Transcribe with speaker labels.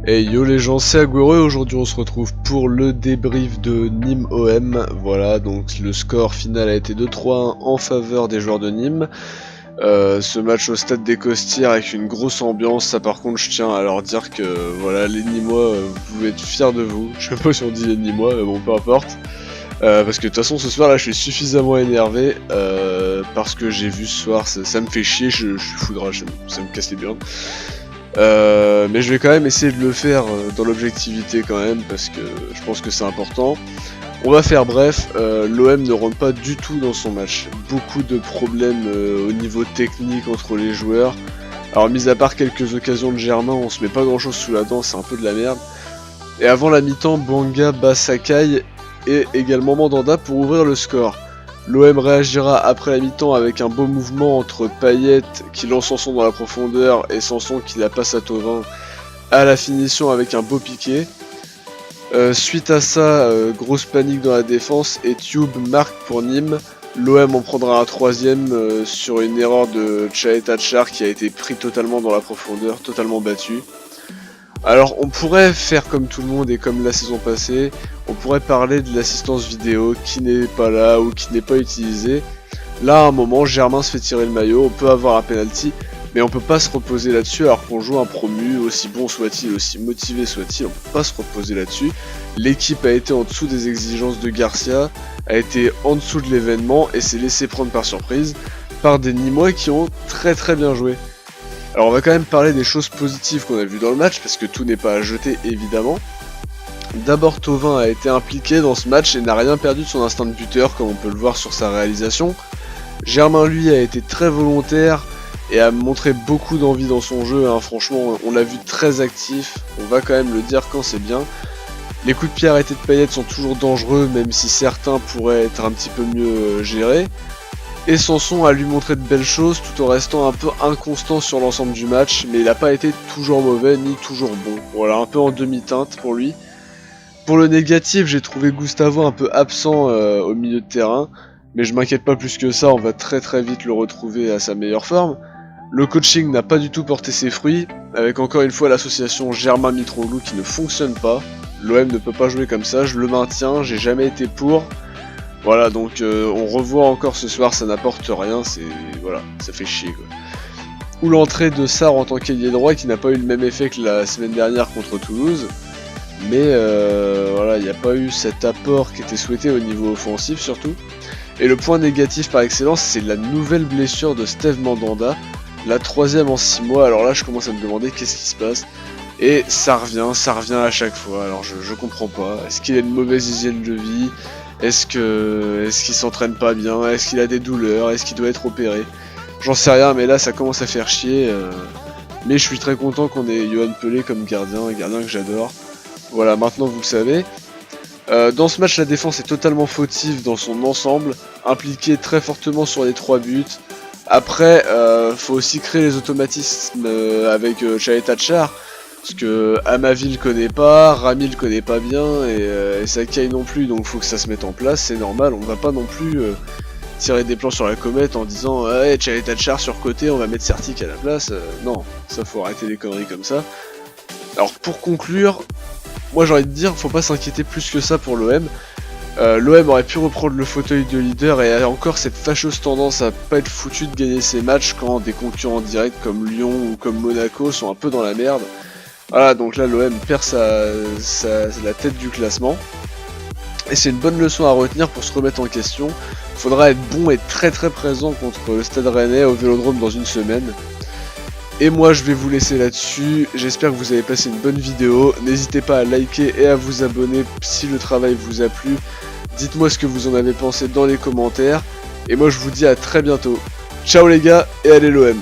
Speaker 1: Hey yo les gens, c'est Agüero et aujourd'hui on se retrouve pour le débrief de Nîmes OM. Voilà, donc le score final a été 2-3-1 en faveur des joueurs de Nîmes. Ce match au stade des Costières avec une grosse ambiance, ça par contre je tiens à leur dire que voilà, les Nîmois, vous pouvez être fiers de vous. Je sais pas si on dit les Nîmois, mais bon peu importe. Parce que de toute façon ce soir là je suis suffisamment énervé parce que j'ai vu ce soir, ça me fait chier, je suis foudrage, ça me casse les burnes. Mais je vais quand même essayer de le faire dans l'objectivité quand même parce que je pense que c'est important. On va faire bref, l'OM ne rentre pas du tout dans son match. Beaucoup de problèmes au niveau technique entre les joueurs. Alors mis à part quelques occasions de Germain, on se met pas grand chose sous la dent, c'est un peu de la merde. Et avant la mi-temps, Bouanga bat Sakai et également Mandanda pour ouvrir le score. L'OM réagira après la mi-temps avec un beau mouvement entre Payet qui lance Sanson dans la profondeur et Sanson qui la passe à Thauvin à la finition avec un beau piqué. Suite à ça, grosse panique dans la défense et Tube marque pour Nîmes. L'OM en prendra un troisième sur une erreur de Tchar qui a été pris totalement dans la profondeur, totalement battu. Alors on pourrait faire comme tout le monde et comme la saison passée, on pourrait parler de l'assistance vidéo qui n'est pas là ou qui n'est pas utilisée. Là à un moment, Germain se fait tirer le maillot, on peut avoir un penalty, mais on peut pas se reposer là-dessus alors qu'on joue un promu, aussi bon soit-il, aussi motivé soit-il, on peut pas se reposer là-dessus. L'équipe a été en dessous des exigences de Garcia, a été en dessous de l'événement et s'est laissé prendre par surprise par des Nîmois qui ont très bien joué. Alors on va quand même parler des choses positives qu'on a vues dans le match, parce que tout n'est pas à jeter évidemment. D'abord Thauvin a été impliqué dans ce match et n'a rien perdu de son instinct de buteur comme on peut le voir sur sa réalisation. Germain lui a été très volontaire et a montré beaucoup d'envie dans son jeu, hein. Franchement on l'a vu très actif, on va quand même le dire quand c'est bien. Les coups de pied arrêtés de Payet sont toujours dangereux même si certains pourraient être un petit peu mieux gérés. Et Sanson a lui montré de belles choses tout en restant un peu inconstant sur l'ensemble du match, mais il n'a pas été toujours mauvais ni toujours bon. Voilà, un peu en demi-teinte pour lui. Pour le négatif, j'ai trouvé Gustavo un peu absent au milieu de terrain, mais je m'inquiète pas plus que ça, on va très vite le retrouver à sa meilleure forme. Le coaching n'a pas du tout porté ses fruits, avec encore une fois l'association Germain-Mitroglou qui ne fonctionne pas. L'OM ne peut pas jouer comme ça, je le maintiens, j'ai jamais été pour. Voilà, donc on revoit encore ce soir, ça n'apporte rien, voilà, ça fait chier quoi. Ou l'entrée de Sarr en tant qu'ailier droit qui n'a pas eu le même effet que la semaine dernière contre Toulouse. Mais voilà, il n'y a pas eu cet apport qui était souhaité au niveau offensif surtout. Et le point négatif par excellence, c'est la nouvelle blessure de Steve Mandanda, la troisième en 6 mois. Alors là, je commence à me demander qu'est-ce qui se passe. Et ça revient à chaque fois. Alors je comprends pas. Est-ce qu'il a une mauvaise hygiène de vie ? Est-ce qu'il s'entraîne pas bien? Est-ce qu'il a des douleurs? Est-ce qu'il doit être opéré? J'en sais rien, mais là ça commence à faire chier. Mais je suis très content qu'on ait Yohan Pelé comme gardien, un gardien que j'adore. Voilà, maintenant vous le savez. Dans ce match, la défense est totalement fautive dans son ensemble, impliquée très fortement sur les 3 buts. Après, faut aussi créer les automatismes avec Tchar. Parce que Amavi connaît pas, Rami le connaît pas bien et Sakai non plus, donc faut que ça se mette en place, c'est normal, on va pas non plus tirer des plans sur la comète en disant ouais, Tchar sur côté, on va mettre Sertic à la place, non, ça faut arrêter les conneries comme ça. Alors pour conclure, moi j'ai envie de dire, faut pas s'inquiéter plus que ça pour l'OM. L'OM aurait pu reprendre le fauteuil de leader et a encore cette fâcheuse tendance à pas être foutu de gagner ses matchs quand des concurrents directs comme Lyon ou comme Monaco sont un peu dans la merde. Voilà, donc là l'OM perd la tête du classement. Et c'est une bonne leçon à retenir pour se remettre en question. Faudra être bon et très présent contre le Stade Rennais au Vélodrome dans une semaine. Et moi je vais vous laisser là-dessus. J'espère que vous avez passé une bonne vidéo. N'hésitez pas à liker et à vous abonner si le travail vous a plu. Dites-moi ce que vous en avez pensé dans les commentaires. Et moi je vous dis à très bientôt. Ciao les gars et allez l'OM.